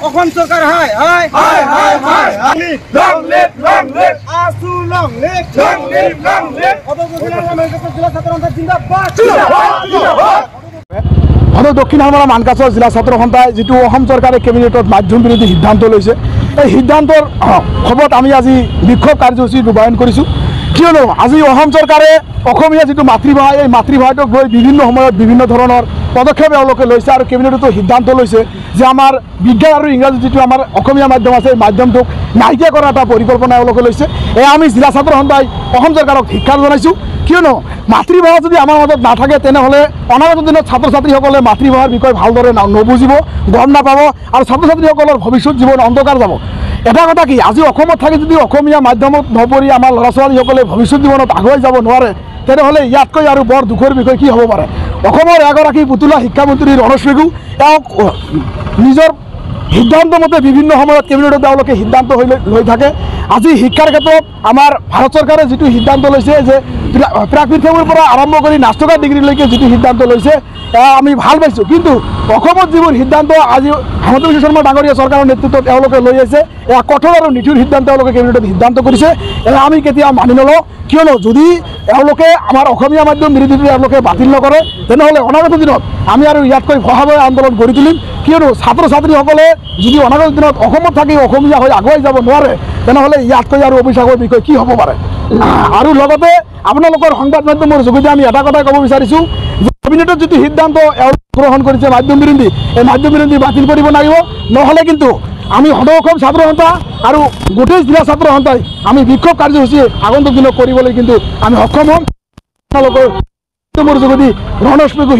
অসম চৰকাৰ হাই হাই হাই হাই হাই long live আসু long live জিলা ছাত্র সন্থা জিন্দাবাদ দক্ষিণ হালমাৰা মানকাছৰ জিলা ছাত্ৰ সন্থাই যিটো অসম চৰকাৰে কেবিনেটত মাধ্যম বিৰোধী সিদ্ধান্ত লৈছে এই সিদ্ধান্তৰ খবৰত আমি আজি বিক্ষোভ কাৰ্যসূচী ৰূপায়ণ কৰিছোঁ কিয়নো আজি অসম চৰকাৰে অসমীয়া যিটো মাতৃভাষা এই মাতৃভাষাটোক লৈ বিভিন্ন সময়ত বিভিন্ন ধৰণৰ পদক্ষেপ এওঁলোকে লৈছে আৰু কেবিনেটতো সিদ্ধান্ত লৈছে যে আমাৰ বিজ্ঞান আৰু ইংৰাজী যিটো আমাৰ অসমীয়া মাধ্যম আছে এই মাধ্যমটোক নাইকিয়া কৰাৰ এটা পৰিকল্পনা এওঁলোকে লৈছে এয়া আমি জিলা ছাত্ৰ সন্থাই অসম চৰকাৰক ধিক্কাৰ জনাইছোঁ কিয়নো মাতৃভাষা যদি আমাৰ মাজত নাথাকে তেনেহ'লে অনাগত দিনত ছাত্ৰ ছাত্ৰীসকলে মাতৃভাষাৰ বিষয়ে ভালদৰে নুবুজিব গম নাপাব আৰু ছাত্ৰ ছাত্ৰীসকলৰ ভৱিষ্যত জীৱন অন্ধকাৰ যাব এটা কথা কি আজি অসমত থাকি যদি অসমীয়া মাধ্যমত নপঢ়ি আমাৰ ল'ৰা ছোৱালীসকলে ভৱিষ্যত জীৱনত আগুৱাই যাব নোৱাৰে তেনেহ'লে ইয়াতকৈ আৰু বৰ দুখৰ বিষয় কি হ'ব পাৰে অসমৰ এগৰাকী পুতুলা শিক্ষামন্ত্ৰী ৰণোজ পেগু তেওঁক নিজৰ সিদ্ধান্ত মতে বিভিন্ন সময়ত কেবিনেটত তেওঁলোকে সিদ্ধান্ত লৈ থাকে আজি শিক্ষাৰ ক্ষেত্ৰত আমাৰ ভাৰত চৰকাৰে যিটো সিদ্ধান্ত লৈছে যে প্ৰাকৃতিকৰ পৰা আৰম্ভ কৰি স্নাতক ডিগ্ৰীলৈকে যিটো সিদ্ধান্ত লৈছে আমি ভাল পাইছোঁ কিন্তু অসমত যিবোৰ সিদ্ধান্ত আজি হিমন্ত বিশ্ব শৰ্মা ডাঙৰীয়া চৰকাৰৰ নেতৃত্বত তেওঁলোকে লৈ আহিছে এয়া কঠোৰ আৰু নিঠুৰ সিদ্ধান্ত তেওঁলোকে কেবিনেটত সিদ্ধান্ত কৰিছে এয়া আমি কেতিয়াও মানি নলওঁ কিয়নো যদি এওঁলোকে আমাৰ অসমীয়া মাধ্যম বিৰোধীটো এওঁলোকে বাতিল নকৰে তেনেহ'লে অনাগত দিনত আমি আৰু ইয়াতকৈ ভয়াৱহ আন্দোলন গঢ়ি তুলিম কিয়নো ছাত্ৰ ছাত্ৰীসকলে যদি অনাগত দিনত অসমত থাকি অসমীয়া হৈ আগুৱাই যাব নোৱাৰে তেনেহ'লে ইয়াতকৈ আৰু অভিশাপৰ বিষয় কি হ'ব পাৰে আৰু লগতে আপোনালোকৰ সংবাদ মাধ্যমৰ যোগেদি আমি এটা কথাই ক'ব বিচাৰিছোঁ যে কেবিনেটত যিটো সিদ্ধান্ত গ্ৰহণ কৰিছে মাধ্যম বিৰোধী এই মাধ্যম বিৰোধী বাতিল কৰিব লাগিব নহ'লে কিন্তু আমি সদৌ অসম ছাত্ৰ সন্থা আৰু গোটেই জিলা ছাত্ৰ সন্থাই আমি বিক্ষোভ কাৰ্যসূচী আগন্তুক দিনত কৰিবলৈ কিন্তু আমি সক্ষম হ'ম আপোনালোকৰ যোগেদি ৰণোজ পেগু